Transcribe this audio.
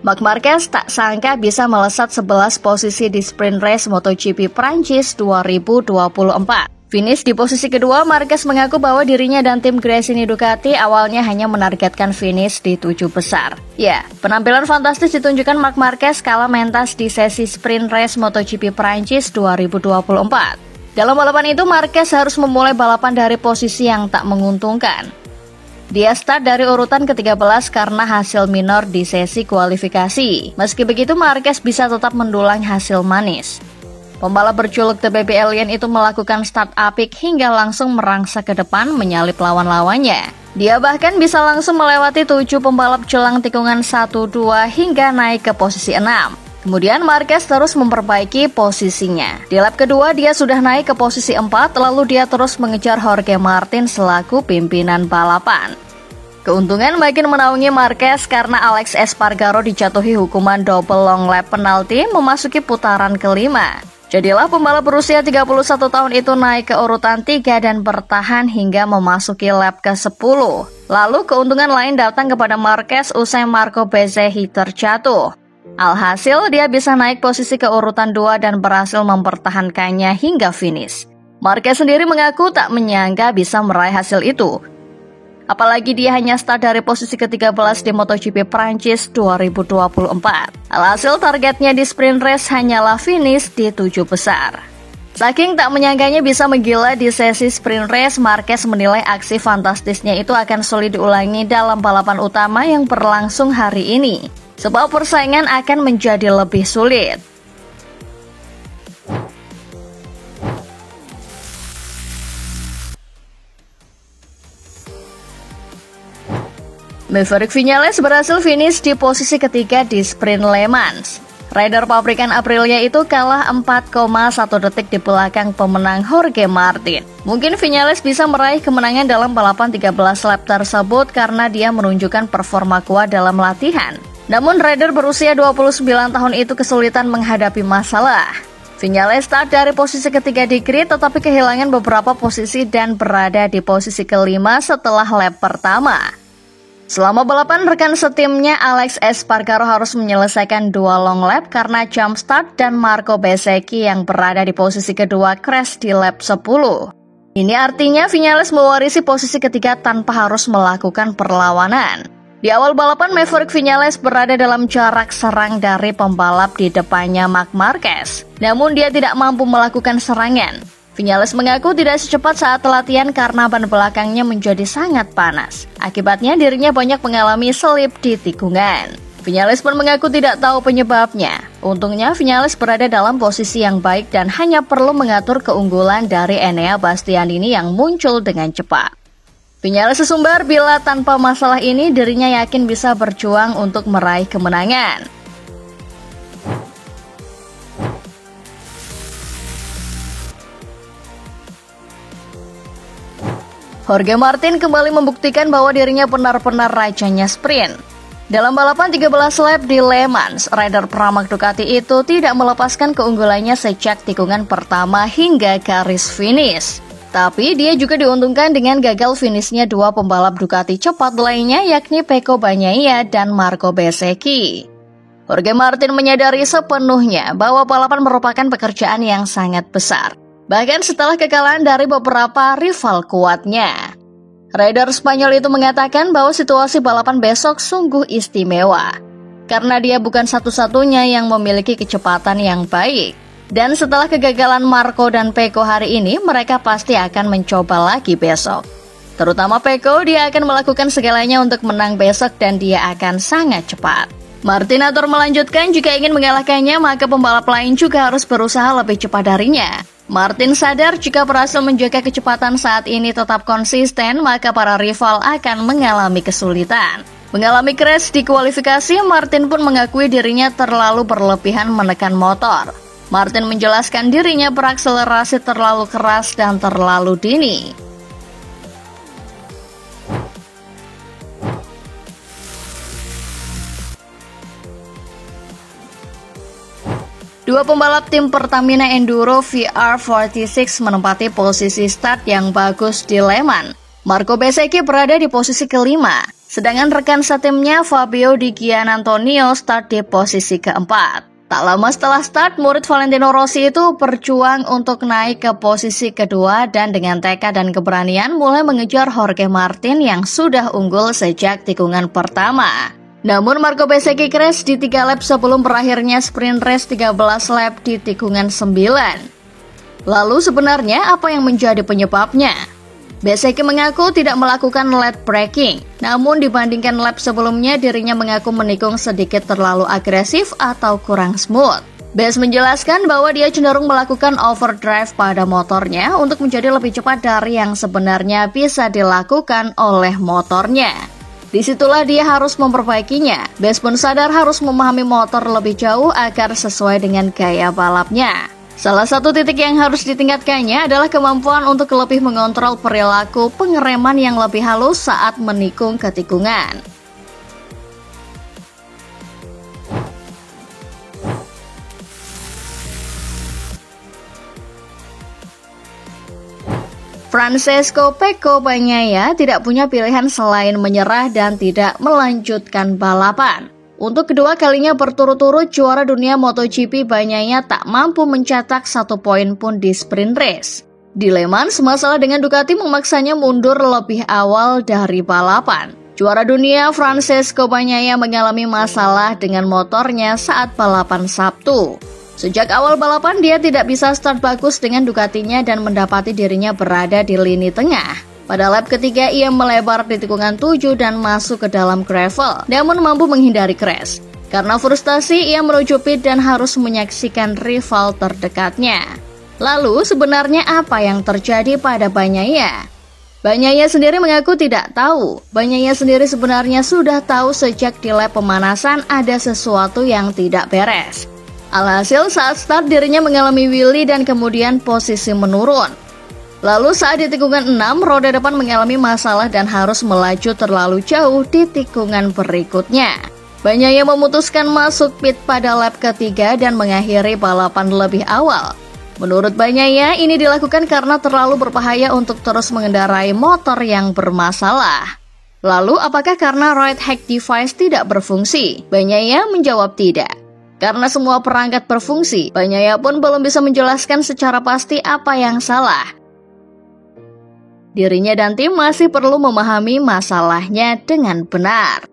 Marc Marquez tak sangka bisa melesat 11 posisi di sprint race MotoGP Prancis 2024. Finish di posisi kedua, Marquez mengaku bahwa dirinya dan tim Gresini Ducati awalnya hanya menargetkan finish di 7 besar. Ya, penampilan fantastis ditunjukkan Marc Marquez kala mentas di sesi sprint race MotoGP Prancis 2024. Dalam balapan itu, Marquez harus memulai balapan dari posisi yang tak menguntungkan. Dia start dari urutan ke-13 karena hasil minor di sesi kualifikasi. Meski begitu, Marquez bisa tetap mendulang hasil manis. Pembalap berjuluk The Baby Alien itu melakukan start apik hingga langsung merangsak ke depan menyalip lawan-lawannya. Dia bahkan bisa langsung melewati 7 pembalap jelang tikungan 1-2 hingga naik ke posisi 6. Kemudian Marquez terus memperbaiki posisinya. Di lap kedua dia sudah naik ke posisi 4, lalu dia terus mengejar Jorge Martin selaku pimpinan balapan. Keuntungan makin menaungi Marquez karena Alex Espargaro dijatuhi hukuman double long lap penalti memasuki putaran kelima. Jadilah pembalap berusia 31 tahun itu naik ke urutan 3 dan bertahan hingga memasuki lap ke-10. Lalu keuntungan lain datang kepada Marquez usai Marco Bezzecchi terjatuh. Alhasil dia bisa naik posisi ke urutan 2 dan berhasil mempertahankannya hingga finish. Marquez sendiri mengaku tak menyangka bisa meraih hasil itu. Apalagi dia hanya start dari posisi ke-13 di MotoGP Prancis 2024. Alhasil targetnya di sprint race hanyalah finish di 7 besar. Saking tak menyangkanya bisa menggila di sesi sprint race, Marquez menilai aksi fantastisnya itu akan sulit diulangi dalam balapan utama yang berlangsung hari ini. Sebab persaingan akan menjadi lebih sulit. Maverick Viñales berhasil finish di posisi ketiga di sprint Le Mans. Rider pabrikan Aprilia itu kalah 4,1 detik di belakang pemenang Jorge Martin. Mungkin Viñales bisa meraih kemenangan dalam balapan 13 lap tersebut karena dia menunjukkan performa kuat dalam latihan. Namun rider berusia 29 tahun itu kesulitan menghadapi masalah. Viñales start dari posisi ketiga di grid tetapi kehilangan beberapa posisi dan berada di posisi kelima setelah lap pertama. Selama balapan, rekan setimnya Alex Espargaro harus menyelesaikan 2 long lap karena jump start dan Marco Bezzecchi yang berada di posisi kedua crash di lap 10. Ini artinya Viñales mewarisi posisi ketiga tanpa harus melakukan perlawanan. Di awal balapan, Maverick Viñales berada dalam jarak serang dari pembalap di depannya Marc Marquez. Namun dia tidak mampu melakukan serangan. Viñales mengaku tidak secepat saat latihan karena ban belakangnya menjadi sangat panas. Akibatnya dirinya banyak mengalami selip di tikungan. Viñales pun mengaku tidak tahu penyebabnya. Untungnya Viñales berada dalam posisi yang baik dan hanya perlu mengatur keunggulan dari Enea Bastianini yang muncul dengan cepat. Viñales sesumbar bila tanpa masalah ini dirinya yakin bisa berjuang untuk meraih kemenangan. Jorge Martin kembali membuktikan bahwa dirinya benar-benar rajanya sprint. Dalam balapan 13 lap di Le Mans, rider Pramac Ducati itu tidak melepaskan keunggulannya sejak tikungan pertama hingga garis finish. Tapi dia juga diuntungkan dengan gagal finishnya 2 pembalap Ducati cepat lainnya yakni Pecco Bagnaia dan Marco Bezzecchi. Jorge Martin menyadari sepenuhnya bahwa balapan merupakan pekerjaan yang sangat besar. Bahkan setelah kekalahan dari beberapa rival kuatnya. Rider Spanyol itu mengatakan bahwa situasi balapan besok sungguh istimewa. Karena dia bukan satu-satunya yang memiliki kecepatan yang baik. Dan setelah kegagalan Marco dan Pecco hari ini, mereka pasti akan mencoba lagi besok. Terutama Pecco, dia akan melakukan segalanya untuk menang besok dan dia akan sangat cepat. Martinator melanjutkan jika ingin mengalahkannya, maka pembalap lain juga harus berusaha lebih cepat darinya. Martin sadar jika berhasil menjaga kecepatan saat ini tetap konsisten, maka para rival akan mengalami kesulitan. Mengalami crash di kualifikasi, Martin pun mengakui dirinya terlalu berlebihan menekan motor. Martin menjelaskan dirinya berakselerasi terlalu keras dan terlalu dini. Dua pembalap tim Pertamina Enduro VR46 menempati posisi start yang bagus di Le Mans. Marco Bezzecchi berada di posisi kelima. Sedangkan rekan setimnya Fabio Di Giannantonio start di posisi keempat. Tak lama setelah start, murid Valentino Rossi itu berjuang untuk naik ke posisi kedua dan dengan tekad dan keberanian mulai mengejar Jorge Martin yang sudah unggul sejak tikungan pertama. Namun Marco Bezzecchi crash di 3 lap sebelum berakhirnya sprint race 13 lap di tikungan 9. Lalu sebenarnya apa yang menjadi penyebabnya? Bezzecchi mengaku tidak melakukan late braking, namun dibandingkan lap sebelumnya dirinya mengaku menikung sedikit terlalu agresif atau kurang smooth. Bez menjelaskan bahwa dia cenderung melakukan overdrive pada motornya untuk menjadi lebih cepat dari yang sebenarnya bisa dilakukan oleh motornya. Disitulah dia harus memperbaikinya. Bez pun sadar harus memahami motor lebih jauh agar sesuai dengan gaya balapnya. Salah satu titik yang harus ditingkatkannya adalah kemampuan untuk lebih mengontrol perilaku pengereman yang lebih halus saat menikung ke tikungan. Francesco Pecco Bagnaia tidak punya pilihan selain menyerah dan tidak melanjutkan balapan. Untuk kedua kalinya berturut-turut juara dunia MotoGP, Bagnaia tak mampu mencetak 1 poin pun di sprint race. Di Le Mans, masalah dengan Ducati memaksanya mundur lebih awal dari balapan. Juara dunia Francesco Bagnaia mengalami masalah dengan motornya saat balapan Sabtu. Sejak awal balapan dia tidak bisa start bagus dengan Ducatinya dan mendapati dirinya berada di lini tengah. Pada lap ketiga ia melebar di tikungan 7 dan masuk ke dalam gravel, namun mampu menghindari crash. Karena frustasi ia menuju pit dan harus menyaksikan rival terdekatnya. Lalu sebenarnya apa yang terjadi pada Bagnaia? Bagnaia sendiri mengaku tidak tahu. Bagnaia sendiri sebenarnya sudah tahu sejak di lap pemanasan ada sesuatu yang tidak beres. Alhasil saat start dirinya mengalami wheelie dan kemudian posisi menurun. Lalu saat di tikungan 6, roda depan mengalami masalah dan harus melaju terlalu jauh di tikungan berikutnya. Bagnaia memutuskan masuk pit pada lap ketiga dan mengakhiri balapan lebih awal. Menurut Bagnaia, ini dilakukan karena terlalu berbahaya untuk terus mengendarai motor yang bermasalah. Lalu, apakah karena ride hack device tidak berfungsi? Bagnaia menjawab tidak. Karena semua perangkat berfungsi, Bagnaia pun belum bisa menjelaskan secara pasti apa yang salah. Dirinya dan tim masih perlu memahami masalahnya dengan benar.